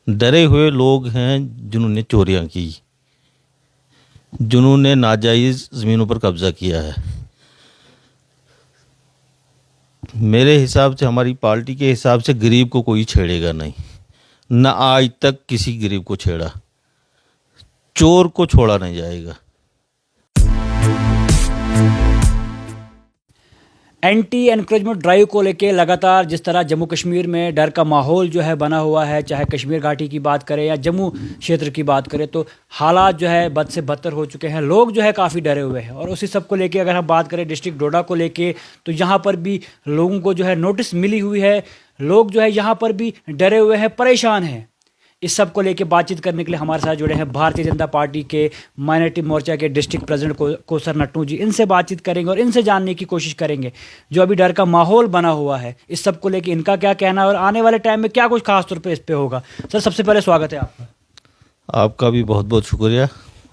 डरे हुए लोग हैं जिन्होंने चोरियां की, जिन्होंने नाजायज़ ज़मीनों पर कब्ज़ा किया है। मेरे हिसाब से, हमारी पार्टी के हिसाब से गरीब को कोई छेड़ेगा नहीं, न आज तक किसी गरीब को छेड़ा। चोर को छोड़ा नहीं जाएगा। एंटी एनक्रोचमेंट ड्राइव को लेके लगातार जिस तरह जम्मू कश्मीर में डर का माहौल जो है बना हुआ है, चाहे कश्मीर घाटी की बात करें या जम्मू क्षेत्र की बात करें, तो हालात जो है बद से बदतर हो चुके हैं। लोग जो है काफ़ी डरे हुए हैं और उसी सब को लेके अगर हम बात करें डिस्ट्रिक्ट डोडा को लेके, तो यहाँ पर भी लोगों को जो है नोटिस मिली हुई है। लोग जो है यहाँ पर भी डरे हुए हैं, परेशान हैं। इस सब को लेके बातचीत करने के लिए हमारे साथ जुड़े हैं भारतीय जनता पार्टी के माइनॉरिटी मोर्चा के डिस्ट्रिक्ट प्रेसिडेंट कोसर नट्टू जी। इनसे बातचीत करेंगे और इनसे जानने की कोशिश करेंगे जो अभी डर का माहौल बना हुआ है, इस सब को लेके इनका क्या कहना है और आने वाले टाइम में क्या कुछ खास तौर पे इस पे होगा। सर, सबसे पहले स्वागत है आपका। आपका भी बहुत बहुत शुक्रिया।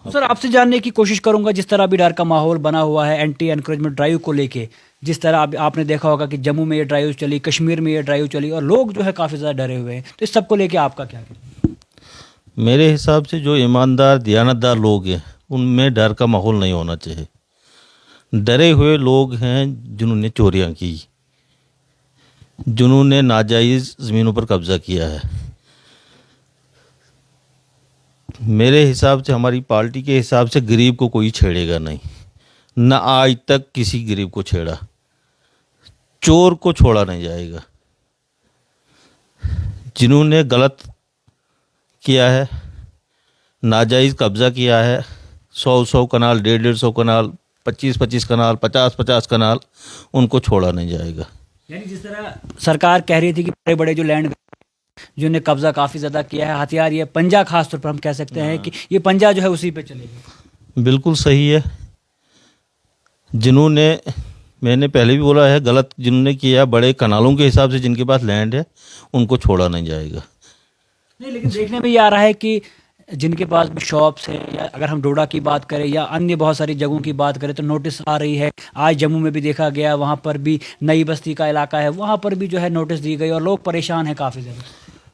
सर, आपसे जानने की कोशिश करूंगा, जिस तरह अभी डर का माहौल बना हुआ है एंटी एनक्रोचमेंट ड्राइव को लेके, जिस तरह आपने देखा होगा कि जम्मू में ये ड्राइव चली, कश्मीर में ये ड्राइव चली और लोग जो है काफ़ी ज़्यादा डरे हुए हैं, तो इस सब को लेके आपका क्या कहना है? मेरे हिसाब से जो ईमानदार दियानतदार लोग हैं उनमें डर का माहौल नहीं होना चाहिए। डरे हुए लोग हैं जिन्होंने चोरियां की, जिन्होंने नाजायज़ ज़मीनों पर कब्ज़ा किया है। मेरे हिसाब से, हमारी पार्टी के हिसाब से गरीब को कोई छेड़ेगा नहीं, न आज तक किसी गरीब को छेड़ा। चोर को छोड़ा नहीं जाएगा। जिन्होंने गलत किया है, नाजायज़ कब्ज़ा किया है, 100 कनाल, 150 कनाल, 25 कनाल, 50 कनाल, उनको छोड़ा नहीं जाएगा। यानी जिस तरह सरकार कह रही थी कि बड़े बड़े जो लैंड जिन्होंने कब्जा काफ़ी ज़्यादा किया है, हथियार ये पंजा खास तौर पर हम कह सकते हैं कि ये पंजा जो है उसी पे चलेगा। बिल्कुल सही है। जिन्होंने, मैंने पहले भी बोला है, गलत जिन्होंने किया, बड़े कनालों के हिसाब से जिनके पास लैंड है, उनको छोड़ा नहीं जाएगा। नहीं, लेकिन देखने में ये आ रहा है कि जिनके पास भी शॉप्स हैं, या अगर हम डोडा की बात करें या अन्य बहुत सारी जगहों की बात करें, तो नोटिस आ रही है। आज जम्मू में भी देखा गया, वहाँ पर भी नई बस्ती का इलाका है, वहाँ पर भी जो है नोटिस दी गई और लोग परेशान हैं काफ़ी ज़्यादा।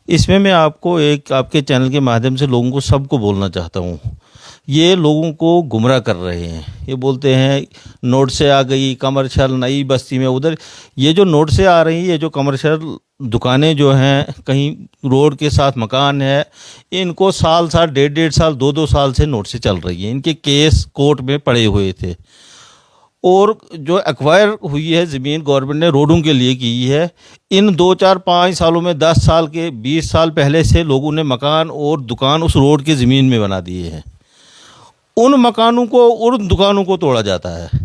इसमें मैं आपको एक, आपके चैनल के माध्यम से लोगों को, सबको बोलना चाहता हूँ, ये लोगों को गुमराह कर रहे हैं। ये बोलते हैं नोट से आ गई कमर्शियल नई बस्ती में, उधर ये जो नोट से आ रही है, ये जो कमर्शियल दुकानें जो हैं, कहीं रोड के साथ मकान है, इनको साल 1.5 साल, 2 साल से नोट से चल रही है। इनके केस कोर्ट में पड़े हुए थे और जो एक्वायर हुई है ज़मीन गवर्नमेंट ने रोडों के लिए की है, इन 2 4 5 सालों में 10 साल के 20 साल पहले से लोगों ने मकान और दुकान उस रोड की ज़मीन में बना दिए हैं। उन मकानों को, उन दुकानों को तोड़ा जाता है।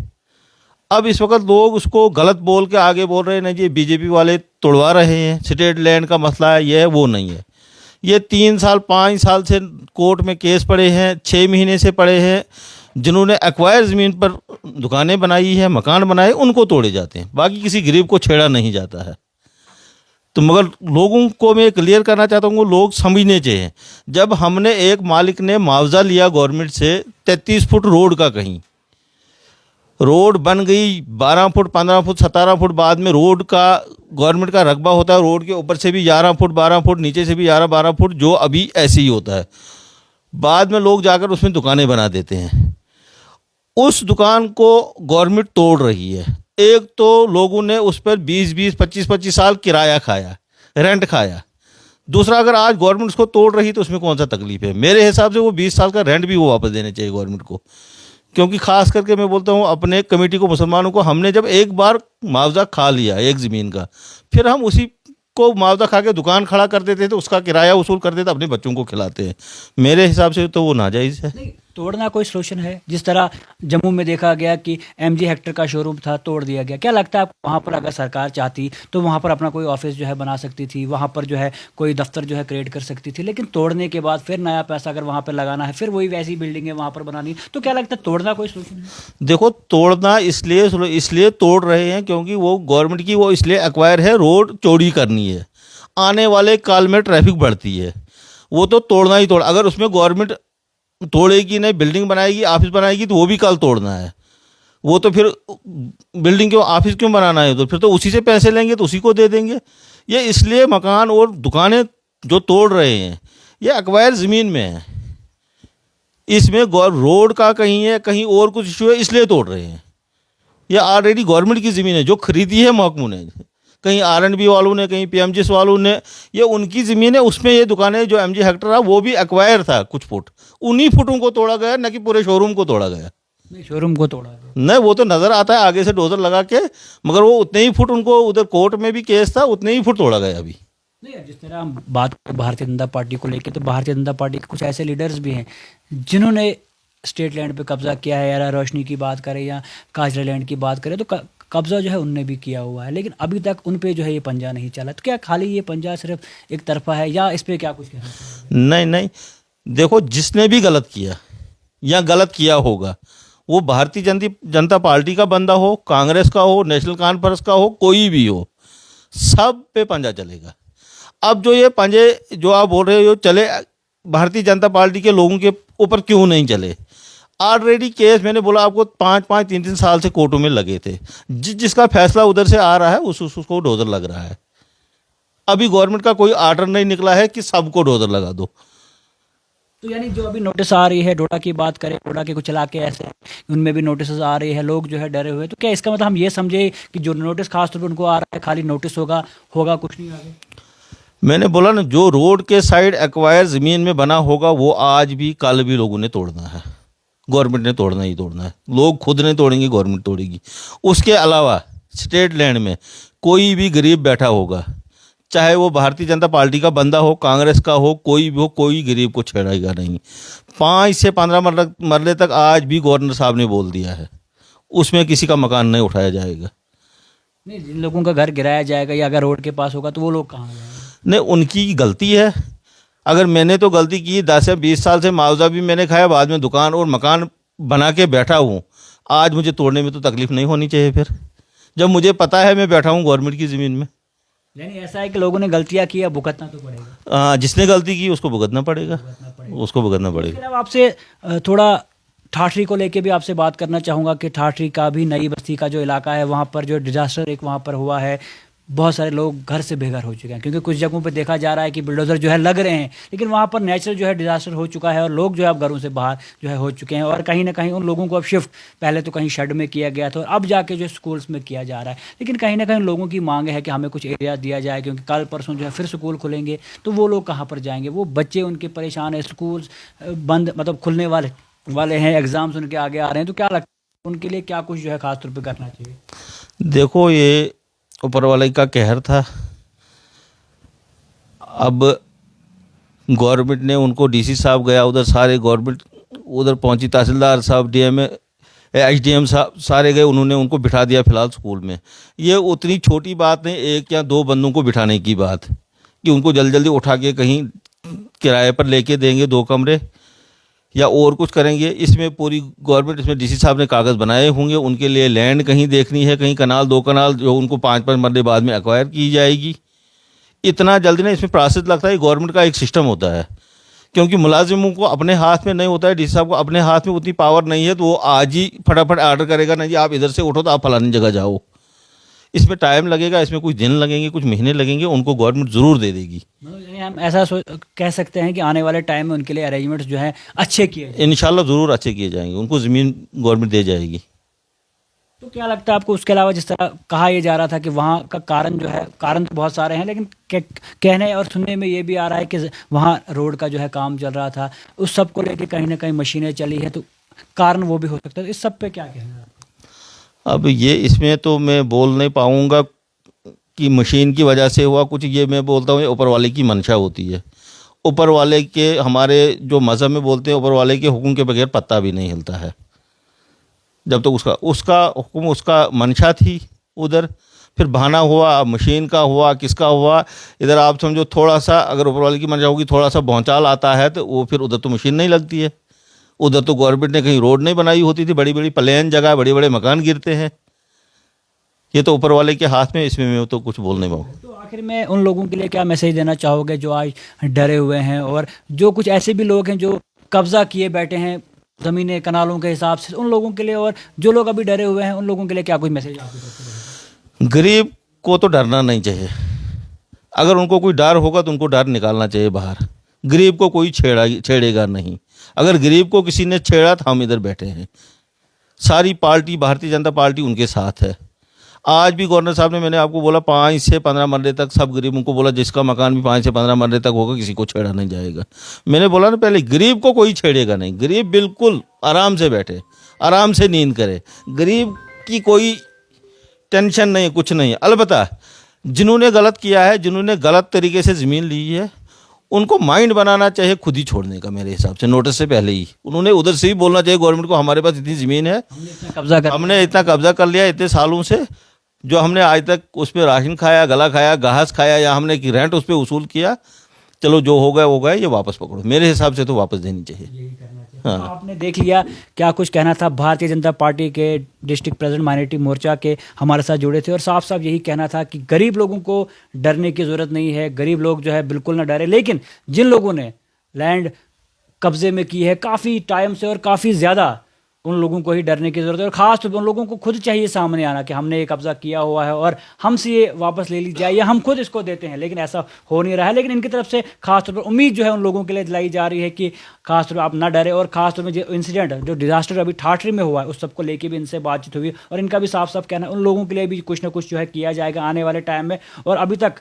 अब इस वक्त लोग उसको गलत बोल के आगे बोल रहे हैं, नहीं जी बीजेपी वाले तोड़वा रहे हैं, स्टेट लैंड का मसला है, ये है वो नहीं है। ये 3 साल 5 साल से कोर्ट में केस पड़े हैं, 6 महीने से पड़े हैं। जिन्होंने एक्वायर ज़मीन पर दुकानें बनाई है, मकान बनाए, उनको तोड़े जाते हैं, बाकी किसी गरीब को छेड़ा नहीं जाता है। तो मगर लोगों को मैं क्लियर करना चाहता हूँ, लोग समझने चाहिए। जब हमने, एक मालिक ने मुआवजा लिया गवर्नमेंट से 33 फुट रोड का, कहीं रोड बन गई 12 फुट, 15 फुट, 17 फुट, बाद में रोड का गवर्नमेंट का रकबा होता है, रोड के ऊपर से भी 11 फुट, 12 फुट, नीचे से भी 11-12 फुट, जो अभी ऐसे ही होता है। बाद में लोग जाकर उसमें दुकानें बना देते हैं। उस दुकान को गवर्नमेंट तोड़ रही है। एक तो लोगों ने उस पर 20-20, 25-25 साल किराया खाया, रेंट खाया। दूसरा, अगर आज गवर्नमेंट उसको तोड़ रही तो उसमें कौन सा तकलीफ है? मेरे हिसाब से वो 20 साल का रेंट भी वो वापस देने चाहिए गवर्नमेंट को। क्योंकि खास करके मैं बोलता हूँ अपने कमेटी को, मुसलमानों को, हमने जब एक बार मुआवजा खा लिया एक ज़मीन का, फिर हम उसी को मुआवजा खा के दुकान खड़ा कर देते थे, तो उसका किराया वसूल कर देते, अपने बच्चों को खिलाते हैं। मेरे हिसाब से तो वो नाजायज़ है। नहीं, तोड़ना कोई सोल्यूशन है? जिस तरह जम्मू में देखा गया कि MG हेक्टर का शोरूम था, तोड़ दिया गया। क्या लगता है आपको, वहाँ पर अगर सरकार चाहती तो वहाँ पर अपना कोई ऑफिस जो है बना सकती थी, वहाँ पर जो है कोई दफ्तर जो है क्रिएट कर सकती थी, लेकिन तोड़ने के बाद फिर नया पैसा अगर वहाँ पर लगाना है, फिर वही वैसी बिल्डिंग है वहाँ पर बनानी, तो क्या लगता है तोड़ना कोई सोल्यूशन है? देखो, तोड़ना इसलिए तोड़ रहे हैं क्योंकि वो गवर्नमेंट की, वो इसलिए एक्वायर है, रोड चौड़ी करनी है, आने वाले काल में ट्रैफिक बढ़ती है, वो तो तोड़ना ही तोड़। अगर उसमें गवर्नमेंट तोड़ेगी नहीं, बिल्डिंग बनाएगी, ऑफिस बनाएगी, तो वो भी कल तोड़ना है। वो तो फिर बिल्डिंग क्यों, ऑफिस क्यों बनाना है? तो फिर तो उसी से पैसे लेंगे तो उसी को दे देंगे। ये इसलिए मकान और दुकानें जो तोड़ रहे हैं, ये एक्वायर ज़मीन में है, इसमें रोड का कहीं है, कहीं और कुछ इशू है, इसलिए तोड़ रहे हैं। ये ऑलरेडी गवर्नमेंट की ज़मीन है जो खरीदी है महकमू ने, कहीं आरएनबी वालों ने, कहीं पीएमजीएस वालों ने, ये उनकी ज़मीन है। उसमें ये दुकानें जो एमजी हेक्टर है वो भी एक्वायर था कुछ फुट, उन्हीं फुटों को तोड़ा गया, न कि पूरे शोरूम को तोड़ा गया। नहीं, शोरूम को तोड़ा गया। नहीं, वो तो नज़र आता है आगे से डोजर लगा के, मगर वो उतने ही फुट, उनको उधर कोर्ट में भी केस था, उतने ही फुट तोड़ा गया अभी। नहीं, जिस तरह हम बात करें भारतीय जनता पार्टी को लेकर, तो भारतीय जनता पार्टी के कुछ ऐसे लीडर्स भी हैं जिन्होंने स्टेट लैंड पे कब्जा किया है, या रोशनी की बात करें या काजरा लैंड की बात करें, तो कब्जा जो है उनने भी किया हुआ है, लेकिन अभी तक उन पे जो है ये पंजा नहीं चला। तो क्या खाली ये पंजा सिर्फ एक तरफा है, या इस पे क्या कुछ कहना चाहिए? नहीं नहीं, देखो, जिसने भी गलत किया या गलत किया होगा, वो भारतीय जनता पार्टी का बंदा हो, कांग्रेस का हो, नेशनल कॉन्फ्रेंस का हो, कोई भी हो, सब पे पंजा चलेगा। अब जो ये पंजे जो आप बोल रहे हो चले, भारतीय जनता पार्टी के लोगों के ऊपर क्यों नहीं चले? ऑलरेडी केस मैंने बोला आपको 5-5, 3-3 साल से कोर्टों में लगे थे। जिसका फैसला उधर से आ रहा है उसको डोजर लग रहा है। अभी गवर्नमेंट का कोई आर्डर नहीं निकला है कि सबको डोजर लगा दो। तो यानी जो अभी नोटिस आ रही है, डोडा की बात करें, डोडा के कुछ इलाके ऐसे हैं, उनमें भी नोटिस आ रही है, लोग जो है डरे हुए। तो क्या इसका मतलब हम ये समझे कि जो नोटिस खास तौर पर उनको आ रहा है खाली नोटिस होगा कुछ नहीं आगे? मैंने बोला ना, जो रोड के साइड एक्वायर ज़मीन में बना होगा वो आज भी कल भी लोगों ने तोड़ना है, गवर्नमेंट ने तोड़ना ही तोड़ना है। लोग खुद नहीं तोड़ेंगे, गवर्नमेंट तोड़ेगी। उसके अलावा स्टेट लैंड में कोई भी गरीब बैठा होगा, चाहे वो भारतीय जनता पार्टी का बंदा हो, कांग्रेस का हो, कोई भी हो, कोई गरीब को छेड़ेगा नहीं। 5 से 15 मरले तक आज भी गवर्नर साहब ने बोल दिया है, उसमें किसी का मकान नहीं उठाया जाएगा। नहीं, जिन लोगों का घर गिराया जाएगा या अगर रोड के पास होगा तो वो लोग कहाँ जाएंगे? नहीं, उनकी गलती है। अगर मैंने तो गलती की, 10 या 20 साल से मुआवजा भी मैंने खाया, बाद में दुकान और मकान बना के बैठा हूँ, आज मुझे तोड़ने में तो तकलीफ नहीं होनी चाहिए फिर, जब मुझे पता है मैं बैठा हूँ गवर्नमेंट की ज़मीन में। यानी ऐसा है कि लोगों ने गलतियां की, अब भुगतना तो पड़ेगा। जिसने गलती की उसको भुगतना पड़ेगा, उसको भुगतना इसके पड़ेगा। अलावा आपसे थोड़ा ठाठरी को लेके भी आपसे बात करना चाहूँगा कि ठाठरी का भी नई बस्ती का जो इलाका है, वहाँ पर जो डिजास्टर एक वहाँ पर हुआ है, बहुत सारे लोग घर से बेघर हो चुके हैं, क्योंकि कुछ जगहों पे देखा जा रहा है कि बुलडोज़र जो है लग रहे हैं, लेकिन वहाँ पर नेचुरल जो है डिजास्टर हो चुका है और लोग जो है अब घरों से बाहर जो है हो चुके हैं। और कहीं ना कहीं उन लोगों को अब शिफ्ट पहले तो कहीं शेड में किया गया था और अब जाके जो स्कूल्स में किया जा रहा है, लेकिन कहीं ना कहीं लोगों की मांग है कि हमें कुछ एरिया दिया जाए, क्योंकि कल परसों जो है फिर स्कूल खुलेंगे तो वो लोग कहाँ पर जाएंगे? वो बच्चे उनके परेशान है, स्कूल बंद मतलब खुलने वाले हैं, एग्ज़ाम्स उनके आगे आ रहे हैं, तो क्या लगता है उनके लिए क्या कुछ जो है खास तौर पे करना चाहिए? देखो, ये ऊपर वाले का कहर था। अब गवर्नमेंट ने उनको, डीसी साहब गया उधर, सारे गवर्नमेंट उधर पहुंची, तहसीलदार साहब, डीएम, एसडीएम साहब सारे गए, उन्होंने उनको बिठा दिया फिलहाल स्कूल में। ये उतनी छोटी बात नहीं, 1 या 2 बंदों को बिठाने की बात, कि उनको जल्दी जल्दी उठा के कहीं किराए पर लेके देंगे 2 कमरे या और कुछ करेंगे। इसमें पूरी गवर्नमेंट, इसमें डीसी साहब ने कागज़ बनाए होंगे, उनके लिए लैंड कहीं देखनी है, कहीं कनाल 2 कनाल जो उनको 5-5 मरने बाद में एक्वायर की जाएगी। इतना जल्दी नहीं, इसमें प्रोसेस लगता है। गवर्नमेंट का एक सिस्टम होता है, क्योंकि मुलाजिमों को अपने हाथ में नहीं होता है, डीसी साहब को अपने हाथ में उतनी पावर नहीं है, तो वो आज ही फटाफट ऑर्डर करेगा, नहीं जी आप इधर से उठो तो आप फलानी जगह जाओ। इसमें टाइम लगेगा, इसमें कुछ दिन लगेंगे, कुछ महीने लगेंगे, उनको गवर्नमेंट ज़रूर दे देगी। मतलब हम ऐसा कह सकते हैं कि आने वाले टाइम में उनके लिए अरेंजमेंट्स जो है अच्छे किए जाएं। इंशाल्लाह ज़रूर अच्छे किए जाएंगे, उनको ज़मीन गवर्नमेंट दे जाएगी। तो क्या लगता है आपको, उसके अलावा जिस तरह कहा यह जा रहा था कि वहाँ का कारण जो है, कारण तो बहुत सारे हैं, लेकिन कहने और सुनने में ये भी आ रहा है कि वहाँ रोड का जो है काम चल रहा था, उस सब को लेकर कहीं ना कहीं मशीनें चली है, तो कारण वो भी हो सकता है। इस सब पे क्या कहना है? अब ये इसमें तो मैं बोल नहीं पाऊँगा कि मशीन की वजह से हुआ कुछ, ये मैं बोलता हूँ ये ऊपर वाले की मंशा होती है। ऊपर वाले के, हमारे जो मज़हब में बोलते हैं, ऊपर वाले के हुक्म के बगैर पत्ता भी नहीं हिलता है। जब तक उसका हुक्म, उसका मंशा थी उधर, फिर बहाना हुआ, मशीन का हुआ, किसका हुआ, इधर आप समझो थोड़ा सा, अगर ऊपर वाले की मंशा होगी, थोड़ा सा भौचाल आता है तो वो फिर उधर तो मशीन नहीं लगती है। उधर तो गवर्नमेंट ने कहीं रोड नहीं बनाई होती थी, बड़ी बड़ी प्लेन जगह, बड़े बड़े मकान गिरते हैं। ये तो ऊपर वाले के हाथ में, इसमें मैं तो कुछ बोल नहीं पाऊँ। तो आखिर में उन लोगों के लिए क्या मैसेज देना चाहोगे जो आज डरे हुए हैं, और जो कुछ ऐसे भी लोग हैं जो कब्जा किए बैठे हैं ज़मीनें कनालों के हिसाब से, उन लोगों के लिए, और जो लोग अभी डरे हुए हैं उन लोगों के लिए क्या कोई मैसेज आपकी तरफ से? गरीब को तो डरना नहीं चाहिए। अगर उनको कोई डर होगा तो उनको डर निकालना चाहिए बाहर। गरीब को कोई छेड़ेगा नहीं। अगर गरीब को किसी ने छेड़ा तो हम इधर बैठे हैं। सारी पार्टी, भारतीय जनता पार्टी उनके साथ है। आज भी गवर्नर साहब ने, मैंने आपको बोला 5 से 15 मरले तक सब गरीबों को बोला, जिसका मकान भी 5 से 15 मरले तक होगा किसी को छेड़ा नहीं जाएगा। मैंने बोला ना पहले, गरीब को कोई छेड़ेगा नहीं। गरीब बिल्कुल आराम से बैठे, आराम से नींद करे। गरीब की कोई टेंशन नहीं है, कुछ नहीं है। अलबत्ता जिन्होंने गलत किया है, जिन्होंने गलत तरीके से ज़मीन ली है, उनको माइंड बनाना चाहिए खुद ही छोड़ने का। मेरे हिसाब से नोटिस से पहले ही उन्होंने उधर से ही बोलना चाहिए गवर्नमेंट को, हमारे पास इतनी ज़मीन है, हमने इतना कब्जा कर लिया इतने सालों से, जो हमने आज तक उस पर राशन खाया, गला खाया, घास खाया, या हमने कि रेंट उस पर वसूल किया, चलो जो हो गया, ये वापस पकड़ो। मेरे हिसाब से तो वापस देनी चाहिए। हाँ। आपने देख लिया क्या कुछ कहना था। भारतीय जनता पार्टी के डिस्ट्रिक्ट प्रेसिडेंट माइनॉरिटी मोर्चा के हमारे साथ जुड़े थे और साफ साफ यही कहना था कि गरीब लोगों को डरने की ज़रूरत नहीं है, गरीब लोग जो है बिल्कुल ना डरे। लेकिन जिन लोगों ने लैंड कब्जे में की है काफ़ी टाइम से और काफ़ी ज़्यादा, उन लोगों को ही डरने की ज़रूरत है। और ख़ास तौर पर उन लोगों को खुद चाहिए सामने आना कि हमने ये कब्ज़ा किया हुआ है और हमसे ये वापस ले ली जाए या हम खुद इसको देते हैं, लेकिन ऐसा हो नहीं रहा है। लेकिन इनकी तरफ से खास तौर पर उम्मीद जो है उन लोगों के लिए दिलाई जा रही है कि खास तौर पर आप ना डरे। और खास तौर पर जो इंसिडेंट, जो डिजास्टर अभी ठाठरी में हुआ है, उस सबको लेके भी इनसे बातचीत हुई और इनका भी साफ साफ कहना है उन लोगों के लिए भी कुछ ना कुछ जो है किया जाएगा आने वाले टाइम में। और अभी तक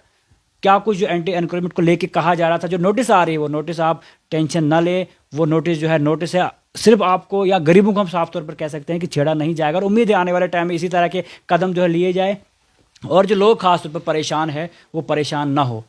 क्या कुछ जो एंटी एनक्रोचमेंट को लेके कहा जा रहा था, जो नोटिस आ रही है वो नोटिस आप टेंशन ना ले, वो नोटिस जो है नोटिस है, सिर्फ आपको या गरीबों को हम साफ तौर पर कह सकते हैं कि छेड़ा नहीं जाएगा। और उम्मीद है आने वाले टाइम में इसी तरह के कदम जो है लिए जाए और जो लोग खास तौर पर परेशान है वो परेशान ना हो।